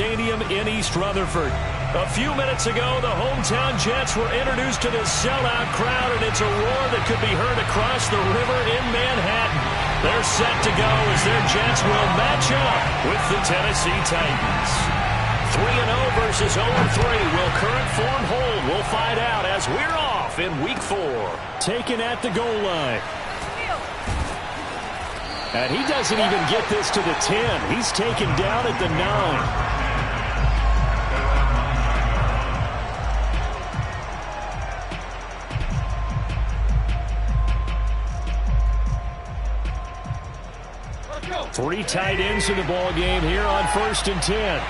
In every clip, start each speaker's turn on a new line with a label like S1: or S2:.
S1: Stadium in East Rutherford. A few minutes ago, the hometown Jets were introduced to this sellout crowd, and it's a roar that could be heard across the river in Manhattan. They're set to go as their Jets will match up with the Tennessee Titans. 3-0 versus 0-3. Will current form hold? We'll find out as we're off in Week 4. Taken at the goal line. And he doesn't even get this to the 10. He's taken down at the 9. Three tight ends in the ball game here on 1st and 10.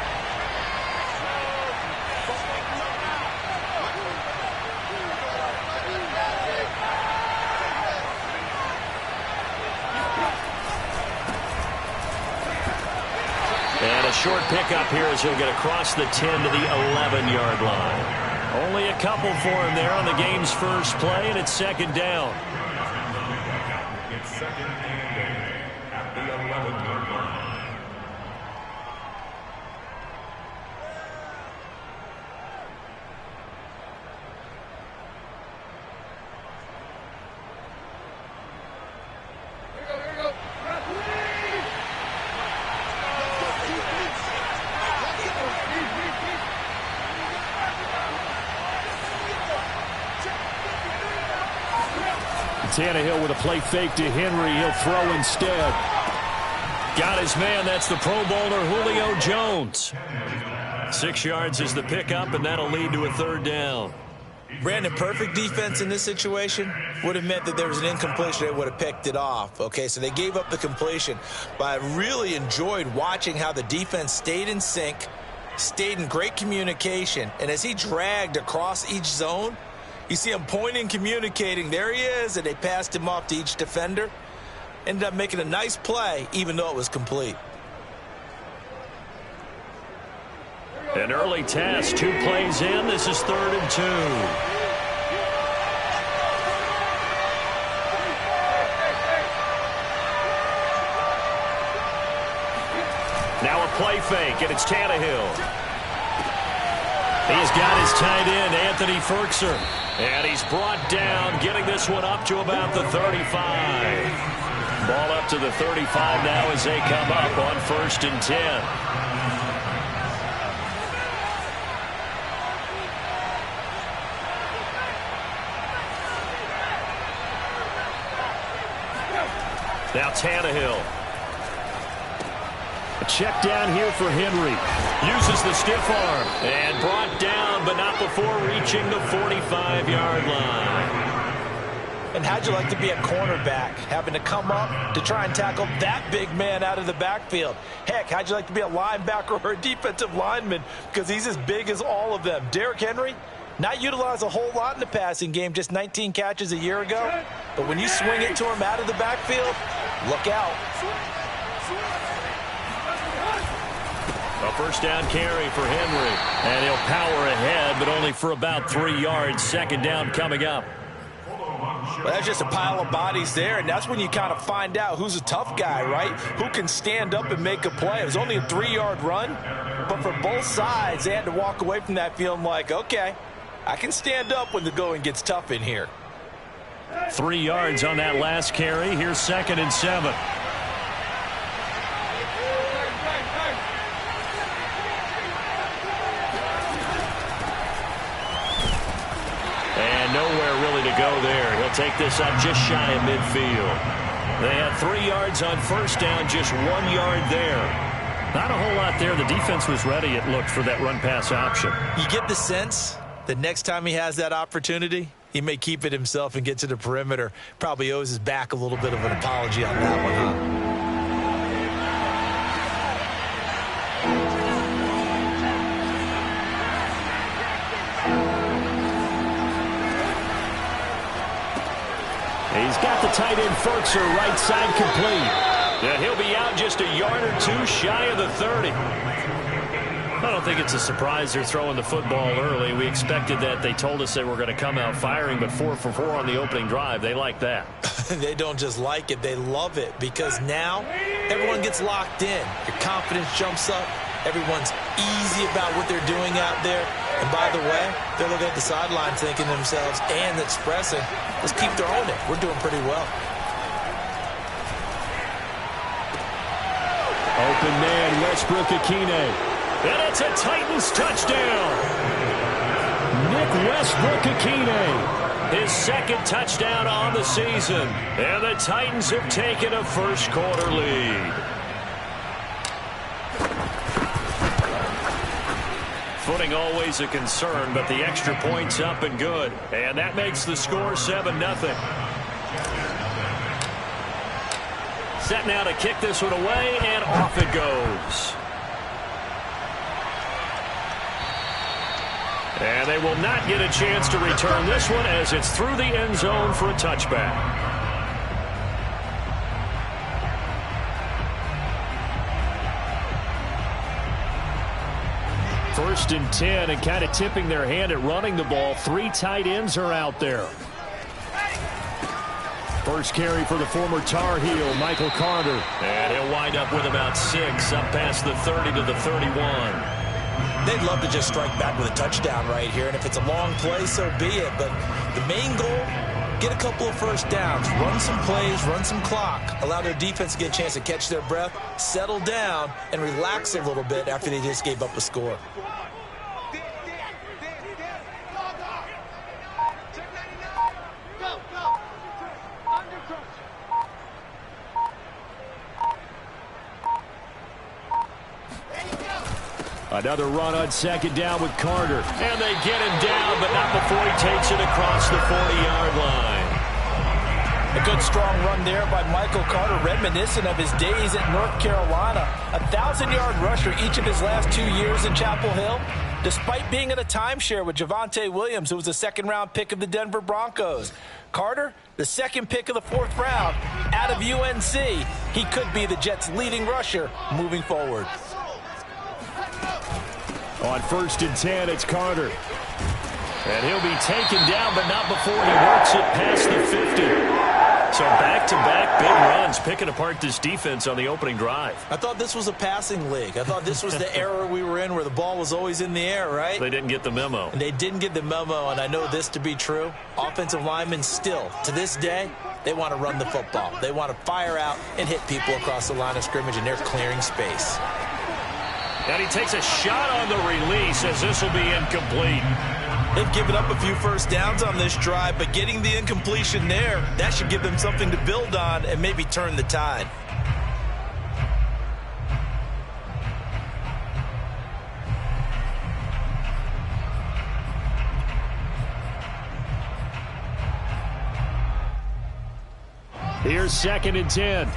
S1: And a short pickup here as he'll get across the 10 to the 11-yard line. Only a couple for him there on the game's first play, and it's 2nd down.
S2: It's 2nd and at the 11-yard line.
S1: Tannehill with a play fake to Henry. He'll throw instead. Got his man. That's the Pro Bowler Julio Jones. 6 yards is the pickup, and that'll lead to a 3rd down.
S3: Brandon, perfect defense in this situation would have meant that there was an incompletion. They would have picked it off. Okay, so they gave up the completion. But I really enjoyed watching how the defense stayed in sync, stayed in great communication, and as he dragged across each zone, you see him pointing, communicating. There he is, and they passed him off to each defender. Ended up making a nice play, even though it was complete.
S1: An early test, 2 plays in. This is 3rd and 2. Now a play fake, and it's Tannehill. He's got his tight end, Anthony Ferkser. And he's brought down, getting this one up to about the 35. Ball up to the 35 now as they come up on 1st and 10. Now Tannehill. A check down here for Henry. Uses the stiff arm and brought down, but not before reaching the 45-yard line.
S3: And how'd you like to be a cornerback, having to come up to try and tackle that big man out of the backfield? Heck, how'd you like to be a linebacker or a defensive lineman, because he's as big as all of them? Derrick Henry, not utilized a whole lot in the passing game, just 19 catches a year ago. But when you swing it to him out of the backfield, look out.
S1: A 1st down carry for Henry. And he'll power ahead, but only for about 3 yards. 2nd down coming up.
S3: Well, that's just a pile of bodies there, and that's when you kind of find out who's a tough guy, right? Who can stand up and make a play. It was only a 3-yard run, but for both sides, they had to walk away from that feeling like, okay, I can stand up when the going gets tough in here.
S1: 3 yards on that last carry. Here's 2nd and 7. And nowhere really to go there. He'll take this up just shy of midfield. They had 3 yards on 1st down, just 1 yard there. Not a whole lot there. The defense was ready, it looked, for that run-pass option.
S3: You get the sense that next time he has that opportunity, he may keep it himself and get to the perimeter. Probably owes his back a little bit of an apology on that one, huh?
S1: He's got the tight end Ferkser right side complete. And he'll be out just a yard or 2 shy of the 30. I don't think it's a surprise they're throwing the football early. We expected that. They told us they were going to come out firing, but 4 for 4 on the opening drive. They like that.
S3: They don't just like it, they love it, because now everyone gets locked in. Your confidence jumps up. Everyone's easy about what they're doing out there. And by the way, they're looking at the sideline thinking to themselves and expressing, let's keep throwing it. We're doing pretty well.
S1: Open man, Westbrook-Ikhine. And it's a Titans touchdown. Nick Westbrook-Ikhine. His second touchdown on the season. And the Titans have taken a first-quarter lead. Footing always a concern, but the extra point's up and good. And that makes the score 7-0. Set now to kick this one away, and off it goes. And they will not get a chance to return this one as it's through the end zone for a touchback. First and 10, and kind of tipping their hand at running the ball. 3 tight ends are out there. First carry for the former Tar Heel, Michael Carter. And he'll wind up with about 6, up past the 30 to the 31.
S3: They'd love to just strike back with a touchdown right here, and if it's a long play, so be it. But the main goal, get a couple of first downs, run some plays, run some clock, allow their defense to get a chance to catch their breath, settle down, and relax a little bit after they just gave up a score.
S1: Another run on second down with Carter. And they get him down, but not before he takes it across the 40-yard line.
S3: A good strong run there by Michael Carter, reminiscent of his days at North Carolina. A 1,000-yard rusher each of his last 2 years in Chapel Hill. Despite being in a timeshare with Javonte Williams, who was a second-round pick of the Denver Broncos. Carter, the second pick of the 4th round out of UNC. He could be the Jets' leading rusher moving forward.
S1: On first and 10, it's Carter. And he'll be taken down, but not before he works it past the 50. So back-to-back big runs, picking apart this defense on the opening drive.
S3: I thought this was a passing league. I thought this was the era we were in where the ball was always in the air, right?
S1: They didn't get the memo.
S3: And they didn't get the memo, and I know this to be true. Offensive linemen still, to this day, they want to run the football. They want to fire out and hit people across the line of scrimmage, and they're clearing space.
S1: And he takes a shot on the release as this will be incomplete.
S3: They've given up a few first downs on this drive, but getting the incompletion there, that should give them something to build on and maybe turn the tide.
S1: Here's second and 10.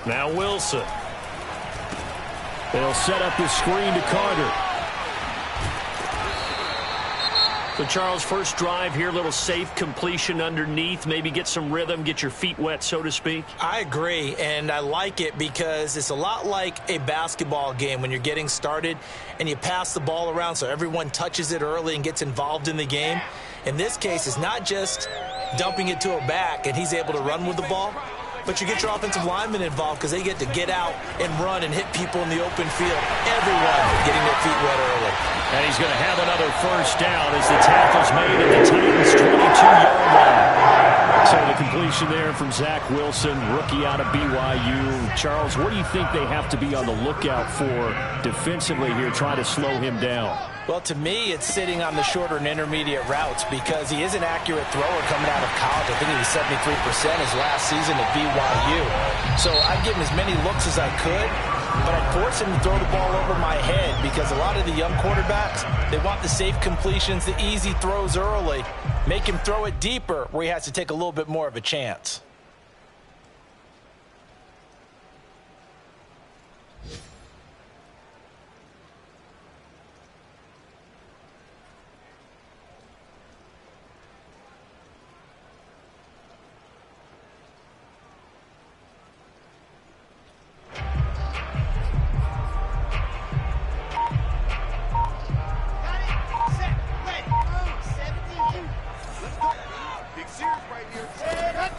S1: Now Wilson. They'll set up the screen to Carter. So, Charles, first drive here, little safe completion underneath. Maybe get some rhythm, get your feet wet, so to speak.
S3: I agree, and I like it because it's a lot like a basketball game when you're getting started and you pass the ball around so everyone touches it early and gets involved in the game. In this case, it's not just dumping it to a back and he's able to run with the ball, but you get your offensive linemen involved because they get to get out and run and hit people in the open field. Everyone getting their feet wet early.
S1: And he's going to have another first down as the tackle's made at the Titans' 22-yard line. So the completion there from Zach Wilson, rookie out of BYU. Charles, what do you think they have to be on the lookout for defensively here, trying to slow him down?
S3: Well, to me, it's sitting on the shorter and intermediate routes because he is an accurate thrower coming out of college. I think he was 73% his last season at BYU. So I'd give him as many looks as I could, but I'd force him to throw the ball over my head because a lot of the young quarterbacks, they want the safe completions, the easy throws early. Make him throw it deeper where he has to take a little bit more of a chance.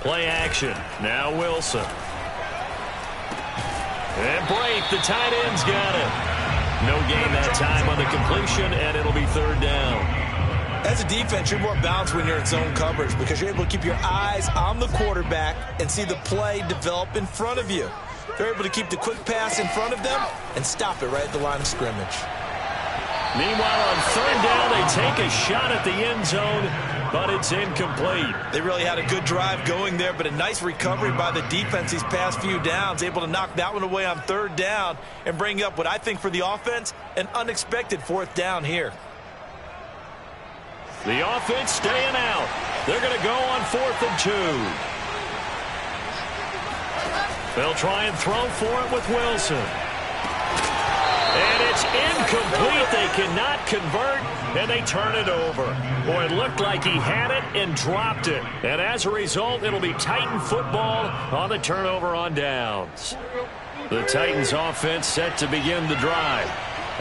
S1: Play action. Now Wilson. And Brate, the tight end's got it. No gain that time on the completion, and it'll be third down.
S3: As a defense, you're more balanced when you're in zone coverage because you're able to keep your eyes on the quarterback and see the play develop in front of you. They're able to keep the quick pass in front of them and stop it right at the line of scrimmage.
S1: Meanwhile, on third down, they take a shot at the end zone, but it's incomplete.
S3: They really had a good drive going there, but a nice recovery by the defense these past few downs, able to knock that one away on third down and bring up what I think for the offense, an unexpected fourth down here.
S1: The offense staying out. They're going to go on 4th and 2. They'll try and throw for it with Wilson. And it's incomplete. They cannot convert, and they turn it over. Boy, it looked like he had it and dropped it. And as a result, it'll be Titan football on the turnover on downs. The Titans offense set to begin the drive.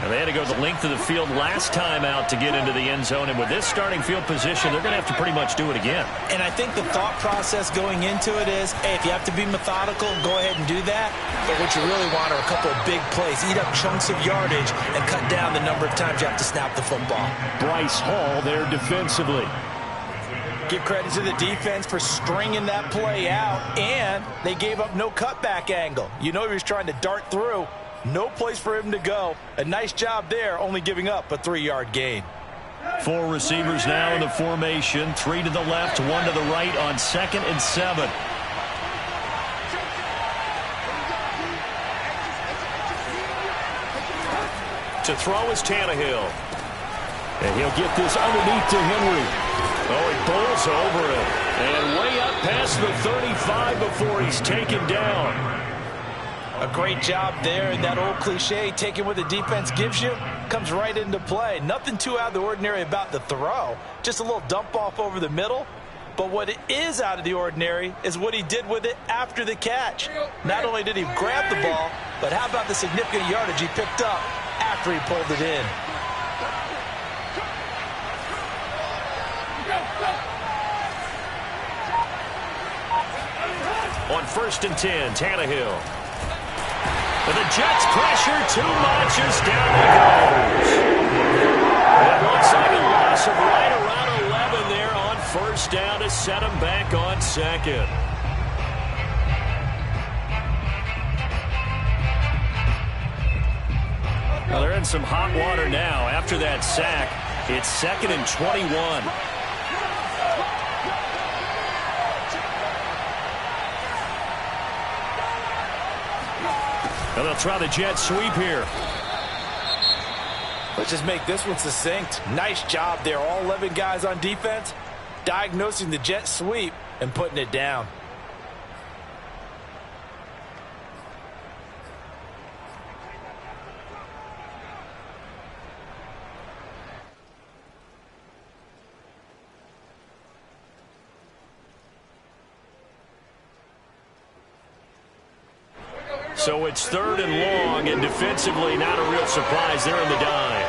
S1: And they had to go the length of the field last time out to get into the end zone. And with this starting field position, they're going to have to pretty much do it again.
S3: And I think the thought process going into it is, hey, if you have to be methodical, go ahead and do that. But what you really want are a couple of big plays. Eat up chunks of yardage and cut down the number of times you have to snap the football.
S1: Bryce Hall there defensively.
S3: Give credit to the defense for stringing that play out. And they gave up no cutback angle. You know he was trying to dart through. No place for him to go. A nice job there, only giving up a 3-yard gain.
S1: 4 receivers now in the formation. 3 to the left, 1 to the right on 2nd and 7. To throw is Tannehill. And he'll get this underneath to Henry. Oh, he bowls over it. And way up past the 35 before he's taken down.
S3: A great job there, and that old cliche, taking what the defense gives you, comes right into play. Nothing too out of the ordinary about the throw, just a little dump off over the middle. But what it is out of the ordinary is what he did with it after the catch. Not only did he grab the ball, but how about the significant yardage he picked up after he pulled it in.
S1: On 1st and 10, Tannehill. But the Jets pressure too much as down he goes. It looks like a loss of right around 11 there on 1st down to set him back on 2nd. Well, they're in some hot water now after that sack. It's 2nd and 21. And they'll try the jet sweep here.
S3: Let's just make this one succinct. Nice job there. All 11 guys on defense diagnosing the jet sweep and putting it down.
S1: So it's 3rd and long, and defensively not a real surprise. They're in the dime.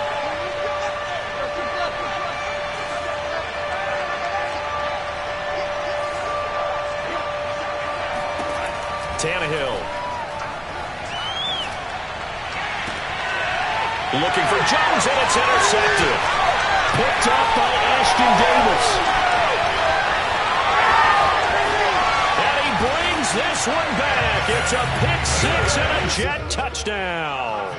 S1: Tannehill. Looking for Jones, and it's intercepted. Picked up by Ashton Davis. This one back. It's a pick 6 and a Jet touchdown.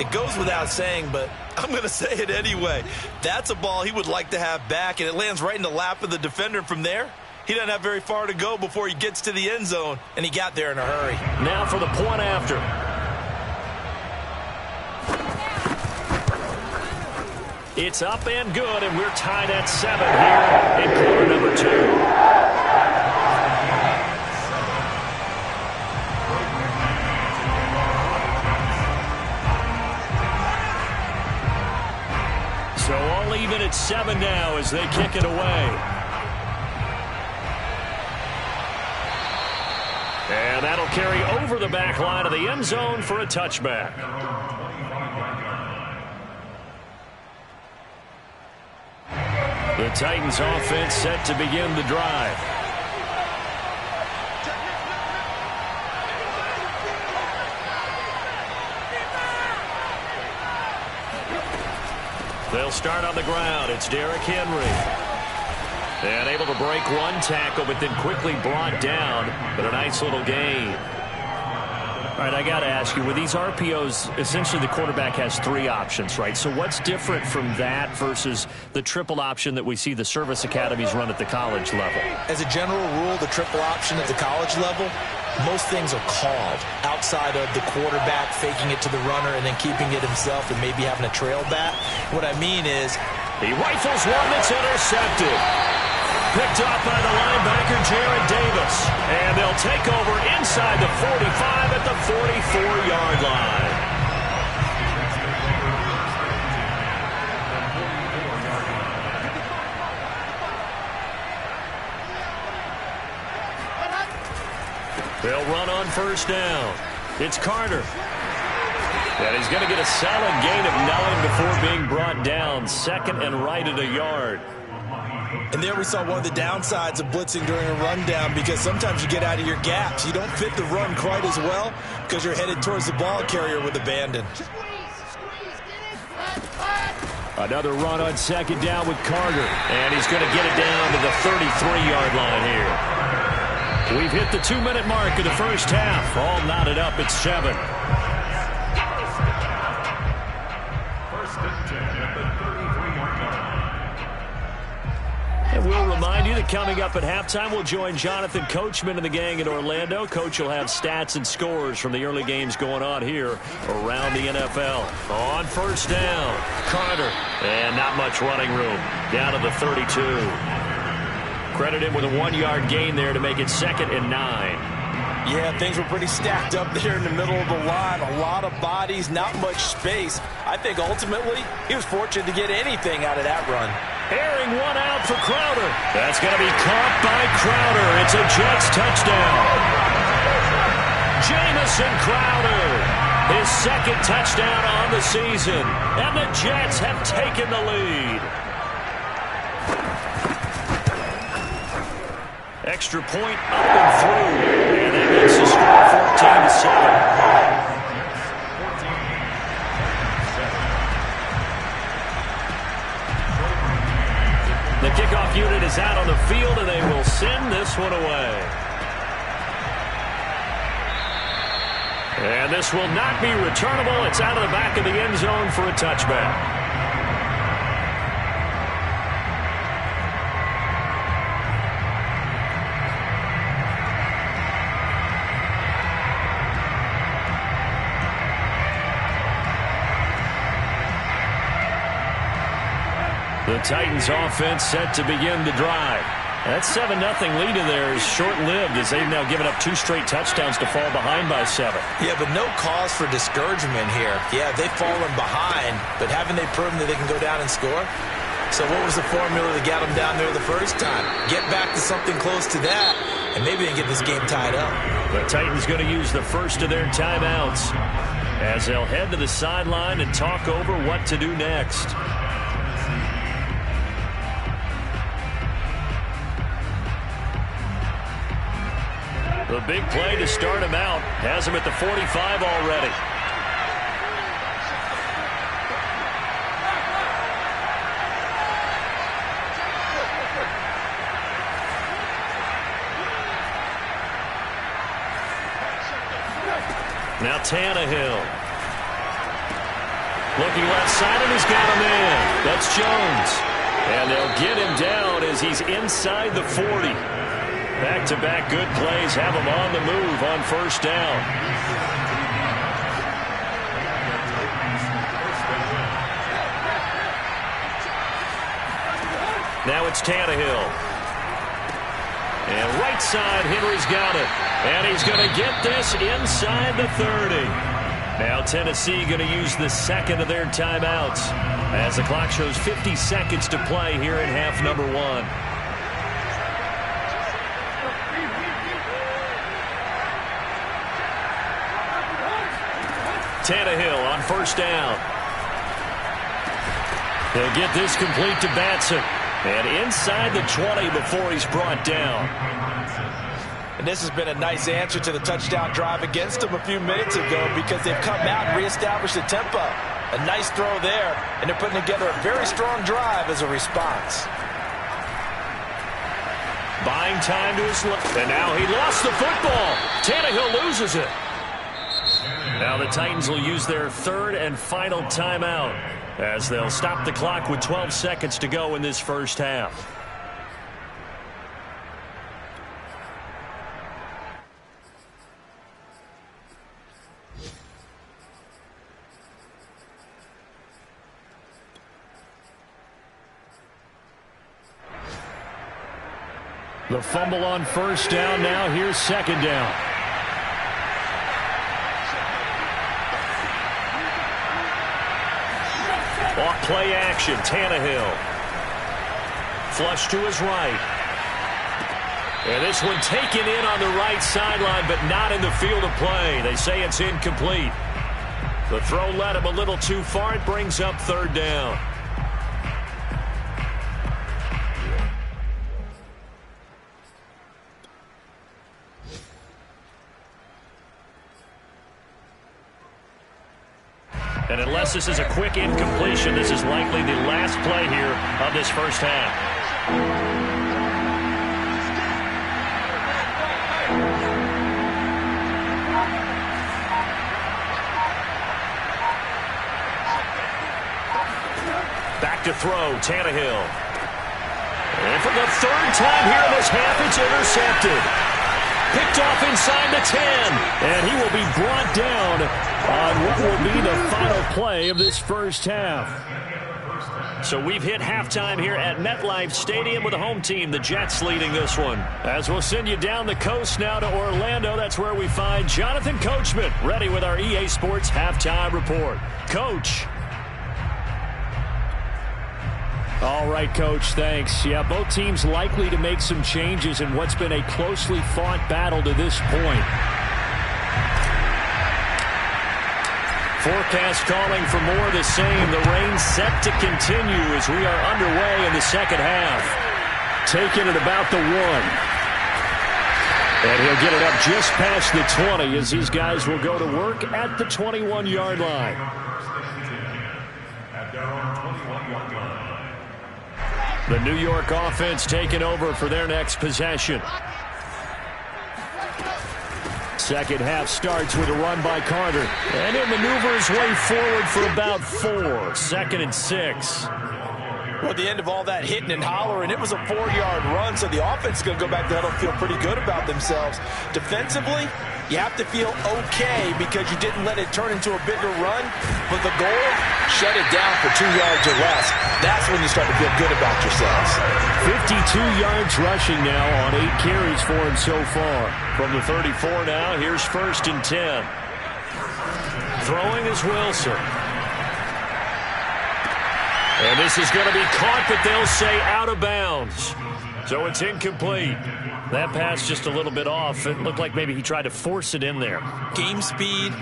S3: It goes without saying, but I'm going to say it anyway. That's a ball he would like to have back, and it lands right in the lap of the defender. From there, he doesn't have very far to go before he gets to the end zone, and he got there in a hurry.
S1: Now for the point after. It's up and good, and we're tied at 7 here in quarter number 2. So all even at 7 now as they kick it away. And that'll carry over the back line of the end zone for a touchback. The Titans offense set to begin the drive. They'll start on the ground. It's Derrick Henry. And able to break one tackle, but then quickly brought down. But a nice little gain. All right, I got to ask you, with these RPOs, essentially the quarterback has three options, right? So what's different from that versus the triple option that we see the service academies run at the college level?
S3: As a general rule, the triple option at the college level, most things are called outside of the quarterback faking it to the runner and then keeping it himself and maybe having a trail back. What I mean is
S1: he rifles one that's intercepted. Picked off by the linebacker, Jared Davis. And they'll take over inside the 45 at the 44-yard line. They'll run on first down. It's Carter. And he's going to get a solid gain of 9 before being brought down. Second and right at a yard.
S3: And there we saw one of the downsides of blitzing during a rundown, because sometimes you get out of your gaps. You don't fit the run quite as well because you're headed towards the ball carrier with abandon.
S1: Another run on second down with Carter. And he's going to get it down to the 33-yard line here. We've hit the 2-minute mark of the first half. All knotted up at 7. And we'll remind you that coming up at halftime, we'll join Jonathan Coachman and the gang in Orlando. Coach will have stats and scores from the early games going on here around the NFL. On first down, Carter. And not much running room. Down to the 32. Credit him with a 1-yard gain there to make it 2nd and 9.
S3: Yeah, things were pretty stacked up there in the middle of the line. A lot of bodies, not much space. I think ultimately he was fortunate to get anything out of that run.
S1: Airing one out for Crowder. That's going to be caught by Crowder. It's a Jets touchdown. Jamison Crowder, his 2nd touchdown on the season. And the Jets have taken the lead. Extra point up and through. And that makes the score 14-7. The kickoff unit is out on the field, and they will send this one away. And this will not be returnable. It's out of the back of the end zone for a touchback. The Titans offense set to begin the drive. That 7-0 lead in there is short-lived as they've now given up 2 straight touchdowns to fall behind by 7.
S3: Yeah, but no cause for discouragement here. Yeah, they've fallen behind, but haven't they proven that they can go down and score? So what was the formula that got them down there the first time? Get back to something close to that, and maybe they can get this game tied up.
S1: The Titans going to use the first of their timeouts as they'll head to the sideline and talk over what to do next. The big play to start him out has him at the 45 already. Now Tannehill. Looking left side, and he's got him in. That's Jones. And they'll get him down as he's inside the 40. Back-to-back good plays have him on the move on first down. Now it's Tannehill. And right side, Henry's got it. And he's going to get this inside the 30. Now Tennessee going to use the 2nd of their timeouts as the clock shows 50 seconds to play here in half number 1. Tannehill on first down. They'll get this complete to Batson. And inside the 20 before he's brought down.
S3: And this has been a nice answer to the touchdown drive against them a few minutes ago, because they've come out and reestablished the tempo. A nice throw there, and they're putting together a very strong drive as a response.
S1: Buying time to his left. And now he lost the football. Tannehill loses it. Now the Titans will use their third and final timeout as they'll stop the clock with 12 seconds to go in this first half. The fumble on first down. Now here's second down. Off play action, Tannehill. Flush to his right. And this one taken in on the right sideline, but not in the field of play. They say it's incomplete. The throw led him a little too far. It brings up third down. And unless this is a quick incompletion, this is likely the last play here of this first half. Back to throw, Tannehill. And for the third time here in this half, it's intercepted. Picked off inside the 10. And he will be brought down on what will be the final play of this first half. So we've hit halftime here at MetLife Stadium with the home team, the Jets, leading this one. As we'll send you down the coast now to Orlando, that's where we find Jonathan Coachman, ready with our EA Sports halftime report. Coach. All right, Coach, thanks. Yeah, both teams likely to make some changes in what's been a closely fought battle to this point. Forecast calling for more of the same. The rain set to continue as we are underway in the second half. Taking it about the 1. And he'll get it up just past the 20 as these guys will go to work at the 21-yard line. The New York offense taking over for their next possession. Second half starts with a run by Carter. And he'll maneuver his way forward for about 4. Second and 6.
S3: Well, at the end of all that hitting and hollering, it was a 4-yard run, so the offense is going to go back to that and feel pretty good about themselves. Defensively, you have to feel okay because you didn't let it turn into a bigger run, but the goal, shut it down for 2 yards or less. That's when you start to feel good about yourselves.
S1: 52 yards rushing now on 8 carries for him so far. From the 34 now, here's first and 10. Throwing is Wilson. And this is going to be caught, but they'll say out of bounds. So it's incomplete. That pass just a little bit off. It looked like maybe he tried to force it in there.
S3: Game speed,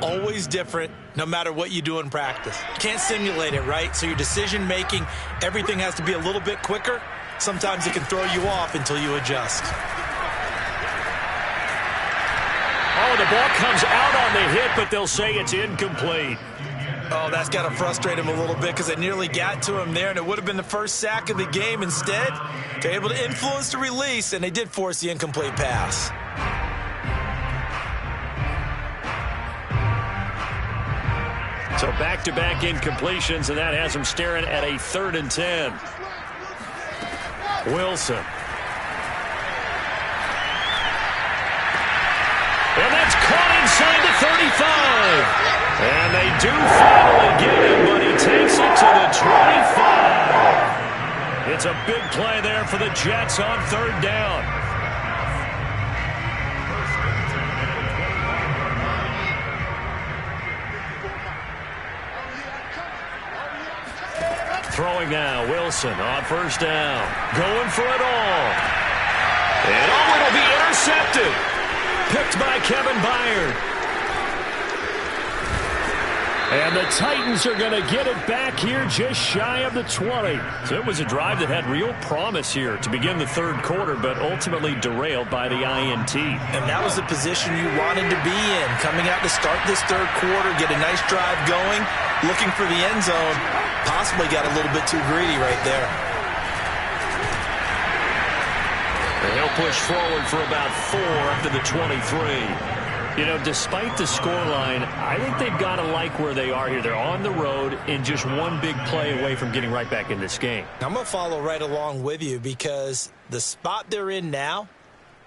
S3: always different, no matter what you do in practice. You can't simulate it, right? So your decision-making, everything has to be a little bit quicker. Sometimes it can throw you off until you adjust.
S1: Oh, the ball comes out on the hit, but they'll say it's incomplete.
S3: Oh, that's got to frustrate him a little bit because it nearly got to him there, and it would have been the first sack of the game. Instead, they're able to influence the release, and they did force the incomplete pass.
S1: So back-to-back incompletions, and that has him staring at a 3rd and 10. Wilson. And that's caught inside the 35. And they do finally get him, but he takes it to the 25. It's a big play there for the Jets on 3rd down. Throwing now, Wilson on 1st down. Going for it all. And it'll be intercepted. Picked by Kevin Byard. And the Titans are going to get it back here just shy of the 20. So it was a drive that had real promise here to begin the third quarter, but ultimately derailed by the INT.
S3: And that was the position you wanted to be in. Coming out to start this third quarter, get a nice drive going, looking for the end zone. Possibly got a little bit too greedy right there.
S1: And he'll push forward for about 4 up to the 23. You know, despite the scoreline, I think they've got to like where they are here. They're on the road and just one big play away from getting right back in this game.
S3: I'm going to follow right along with you because the spot they're in now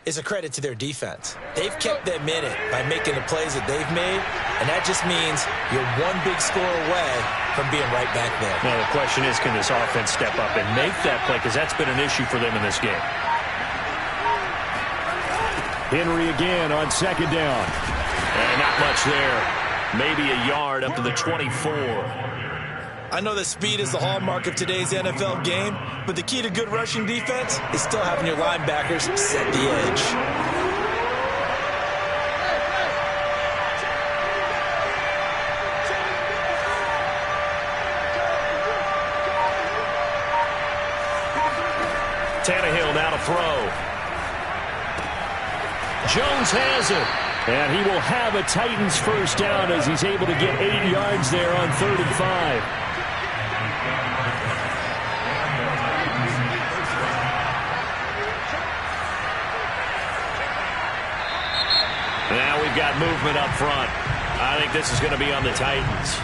S3: is a credit to their defense. They've kept them in it by making the plays that they've made, and that just means you're one big score away from being right back there.
S1: Now, the question is, can this offense step up and make that play? Because that's been an issue for them in this game. Henry again on second down. And not much there. Maybe a yard up to the 24.
S3: I know that speed is the hallmark of today's NFL game, but the key to good rushing defense is still having your linebackers set the edge.
S1: Tannehill now to throw. Jones has it. And he will have a Titans first down as he's able to get 8 yards there on 3rd and 5. Now we've got movement up front. I think this is going to be on the Titans.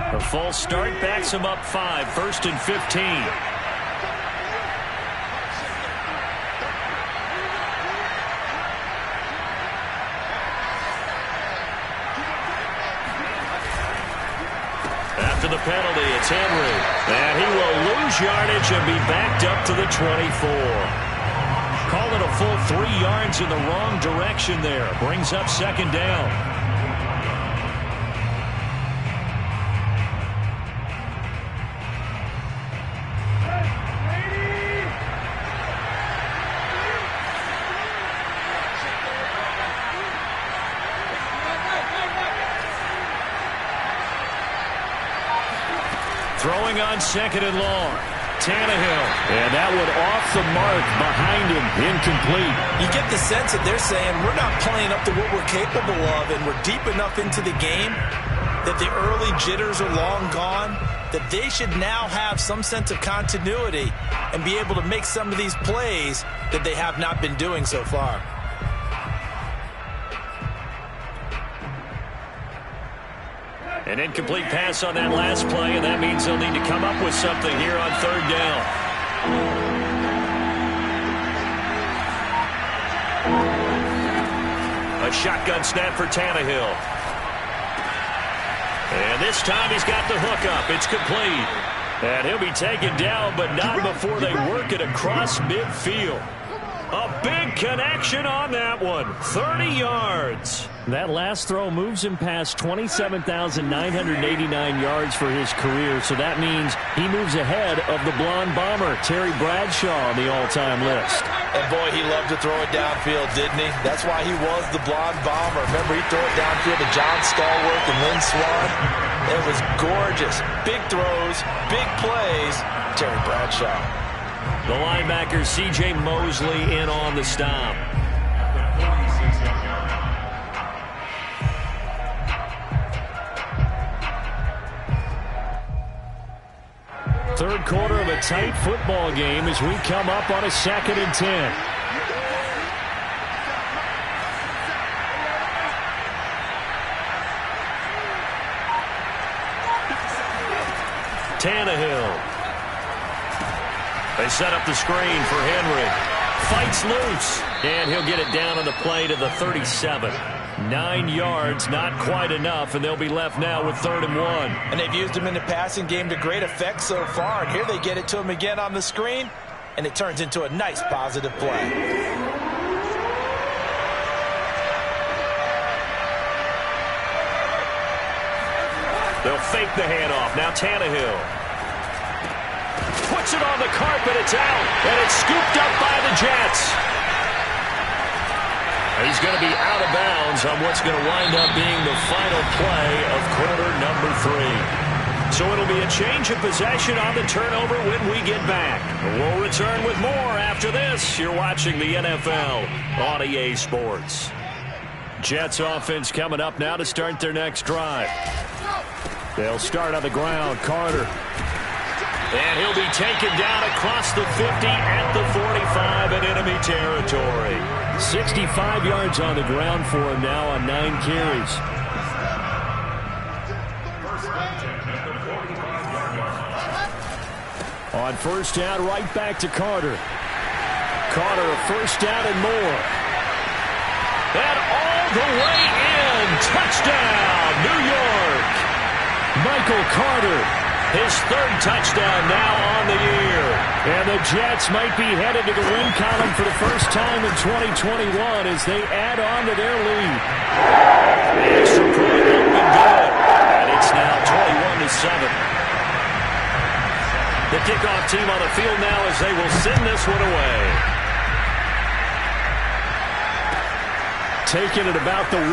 S1: A full start backs him up 5, 1st and 15. After the penalty, it's Henry. And he will lose yardage and be backed up to the 24. Call it a full 3 yards in the wrong direction there. Brings up 2nd down. Throwing on 2nd and long. Tannehill. And that one off the mark behind him. Incomplete.
S3: You get the sense that they're saying we're not playing up to what we're capable of, and we're deep enough into the game that the early jitters are long gone, that they should now have some sense of continuity and be able to make some of these plays that they have not been doing so far.
S1: An incomplete pass on that last play, and that means they'll need to come up with something here on 3rd down. A shotgun snap for Tannehill. And this time he's got the hook up. It's complete. And he'll be taken down, but not before they work it across midfield. A big connection on that one. 30 yards. That last throw moves him past 27,989 yards for his career, so that means he moves ahead of the blonde bomber, Terry Bradshaw, on the all-time list.
S3: And boy, he loved to throw it downfield, didn't he? That's why he was the blonde bomber. Remember, he threw it downfield to John Stallworth and Lynn Swann? It was gorgeous. Big throws, big plays. Terry Bradshaw.
S1: The linebacker, C.J. Mosley, in on the stop. Third quarter of a tight football game as we come up on a 2nd and 10. Tannehill. They set up the screen for Henry. Fights loose. And he'll get it down on the play to the 37. 9 yards, not quite enough, and they'll be left now with 3rd and 1.
S3: And they've used him in the passing game to great effect so far. And here they get it to him again on the screen, and it turns into a nice positive play.
S1: They'll fake the handoff. Now Tannehill puts it on the carpet. It's out, and it's scooped up by the Jets. He's going to be out of bounds on what's going to wind up being the final play of quarter number 3. So it'll be a change of possession on the turnover when we get back. We'll return with more after this. You're watching the NFL on EA Sports. Jets offense coming up now to start their next drive. They'll start on the ground. Carter. And he'll be taken down across the 50 at the 45 in enemy territory. 65 yards on the ground for him now on 9 carries. On first down, right back to Carter. Carter, a first down and more. And all the way in. Touchdown, New York. Michael Carter, his 3rd touchdown now on the year. And the Jets might be headed to the win column for the first time in 2021 as they add on to their lead. The extra point will be good. And it's now 21-7. The kickoff team on the field now as they will send this one away. Taking it about the 1.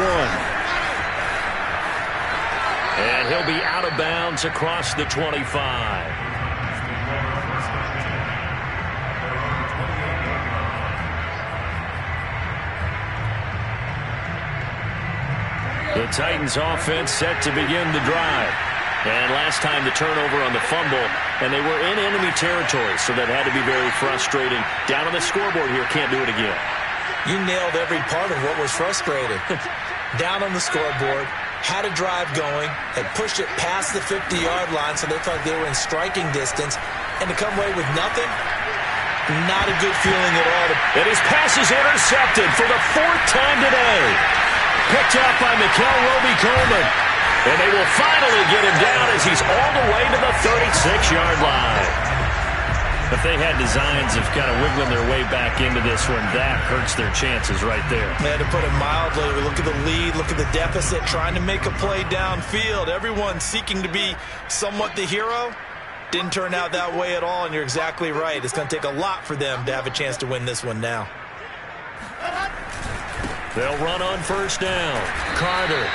S1: And he'll be out of bounds across the 25. The Titans offense set to begin the drive. And last time the turnover on the fumble, and they were in enemy territory, so that had to be very frustrating. Down on the scoreboard here, can't do it again.
S3: You nailed every part of what was frustrating. Down on the scoreboard, had a drive going, had pushed it past the 50-yard line, so they thought they were in striking distance, and to come away with nothing, not a good feeling at all.
S1: And his pass is intercepted for the 4th time today. Picked up by Mikel Roby-Coleman. And they will finally get him down as he's all the way to the 36-yard line. If they had designs of kind of wiggling their way back into this one, that hurts their chances right there.
S3: Man, to put it mildly, look at the lead, look at the deficit, trying to make a play downfield. Everyone seeking to be somewhat the hero. Didn't turn out that way at all, and you're exactly right. It's going to take a lot for them to have a chance to win this one now.
S1: They'll run on first down. Carter.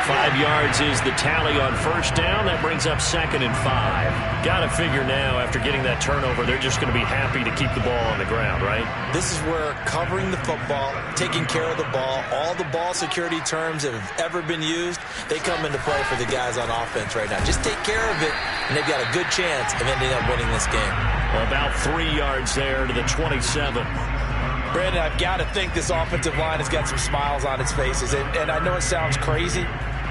S1: 5 yards is the tally on first down. That brings up 2nd and 5. Got to figure now, after getting that turnover, they're just going to be happy to keep the ball on the ground, right?
S3: This is where covering the football, taking care of the ball, all the ball security terms that have ever been used, they come into play for the guys on offense right now. Just take care of it, and they've got a good chance of ending up winning this game.
S1: About 3 yards there to the 27.
S3: Brandon, I've got to think this offensive line has got some smiles on its faces. And I know it sounds crazy,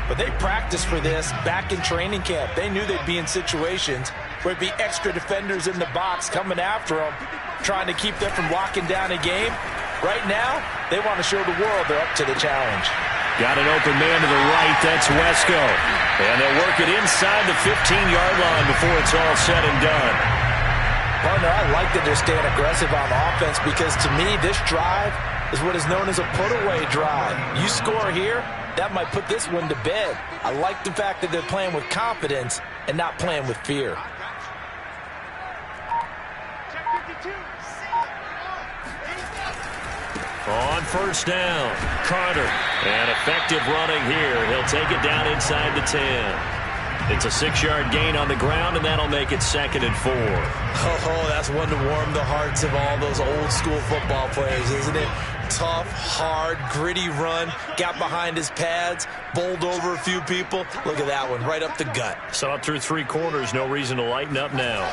S3: but they practiced for this back in training camp. They knew they'd be in situations where it'd be extra defenders in the box coming after them, trying to keep them from locking down a game. Right now, they want to show the world they're up to the challenge.
S1: Got an open man to the right. That's Wesco. And they'll work it inside the 15-yard line before it's all said and done.
S3: Partner, I like that they're staying aggressive on offense because, to me, this drive is what is known as a put-away drive. You score here, that might put this one to bed. I like the fact that they're playing with confidence and not playing with fear.
S1: On first down, Carter. And effective running here. He'll take it down inside the 10. It's a 6-yard gain on the ground, and that'll make it 2nd and 4.
S3: Oh, that's one to warm the hearts of all those old-school football players, isn't it? Tough, hard, gritty run. Got behind his pads, bowled over a few people. Look at that one, right up the gut.
S1: Saw it through 3 quarters. No reason to lighten up now.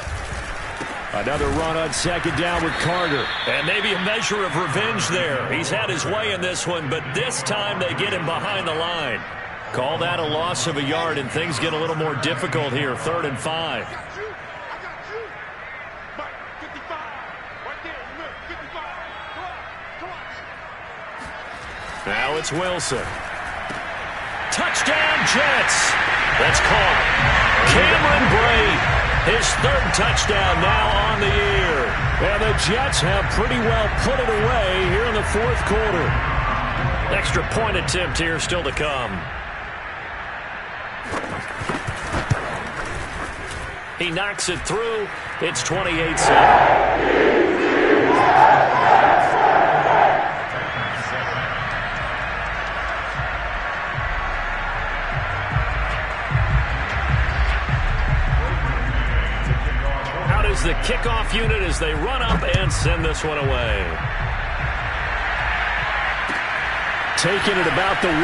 S1: Another run on 2nd down with Carter. And maybe a measure of revenge there. He's had his way in this one, but this time they get him behind the line. Call that a loss of a yard, and things get a little more difficult here. 3rd and 5. Now it's Wilson. Touchdown, Jets. That's caught. Cameron Brate, his third touchdown now on the year. And the Jets have pretty well put it away here in the fourth quarter. Extra point attempt here still to come. He knocks it through. It's 28-7. The kickoff unit as they run up and send this one away. Taking it about the 1.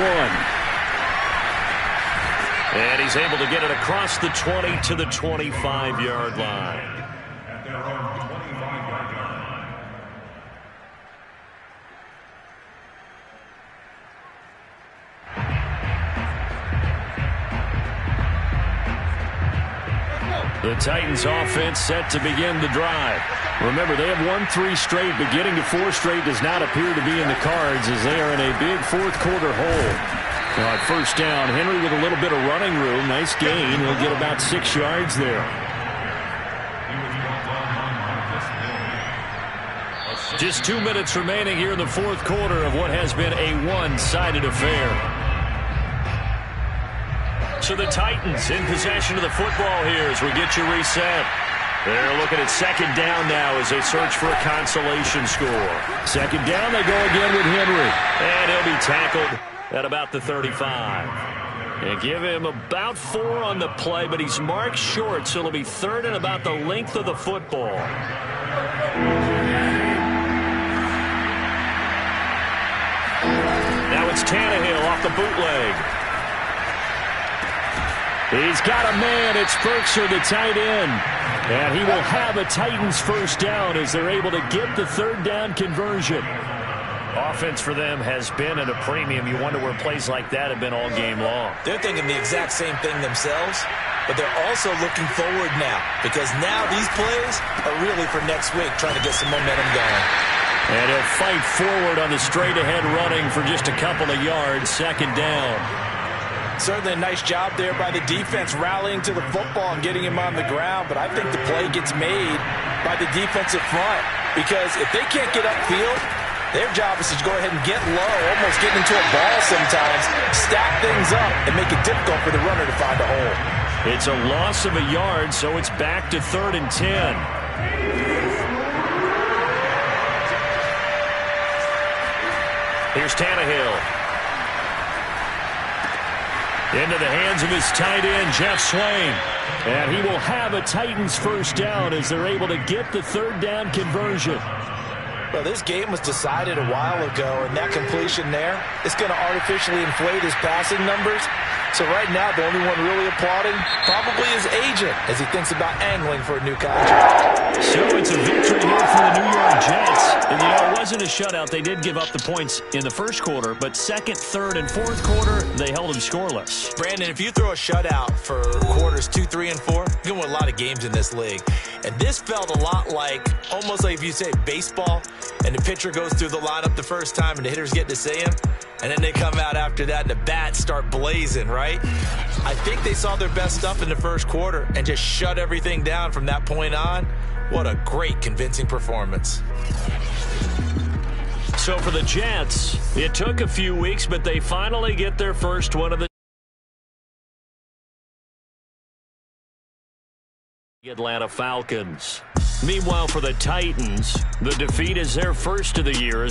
S1: And he's able to get it across the 20 to the 25-yard line.
S2: At their own 25-yard line.
S1: The Titans offense set to begin the drive. Remember, they have won 3 straight, but getting to 4 straight does not appear to be in the cards as they are in a big fourth quarter hole. Now at first down, Henry with a little bit of running room. Nice gain. He'll get about 6 yards there. Just 2 minutes remaining here in the fourth quarter of what has been a one-sided affair. So the Titans in possession of the football here as we get you reset. They're looking at second down now as they search for a consolation score. Second down, they go again with Henry. And he'll be tackled at about the 35. And give him about 4 on the play, but he's marked short, so it'll be third and about the length of the football. Now it's Tannehill off the bootleg. He's got a man. It's Berkshire, the tight end. And he will have a Titans first down as they're able to get the third down conversion. Offense for them has been at a premium. You wonder where plays like that have been all game long.
S3: They're thinking the exact same thing themselves, but they're also looking forward now because now these plays are really for next week, trying to get some momentum going.
S1: And he'll fight forward on the straight-ahead running for just a couple of yards, second down.
S3: Certainly a nice job there by the defense rallying to the football and getting him on the ground, but I think the play gets made by the defensive front because if they can't get upfield, their job is to go ahead and get low, almost getting into a ball sometimes, stack things up, and make it difficult for the runner to find a hole.
S1: It's a loss of a yard, so it's back to 3rd and 10. Here's Tannehill. Into the hands of his tight end, Jeff Swain. And he will have a Titans first down as they're able to get the third down conversion.
S3: Well, this game was decided a while ago, and that completion there is going to artificially inflate his passing numbers. So right now, the only one really applauding probably his agent as he thinks about angling for a new contract.
S1: So it's a victory here for the New York Jets. And, it wasn't a shutout. They did give up the points in the first quarter, but second, third, and fourth quarter, they held them scoreless.
S3: Brandon, if you throw a shutout for quarters 2, 3, and 4, you're going to win a lot of games in this league. And this felt a lot like, almost like if you say baseball, and the pitcher goes through the lineup the first time, and the hitters get to see him, and then they come out after that, and the bats start blazing, right? I think they saw their best stuff in the first quarter and just shut everything down from that point on. What a great, convincing performance.
S1: So for the Jets, it took a few weeks, but they finally get their first one of the Atlanta Falcons. Meanwhile, for the Titans, the defeat is their first of the year.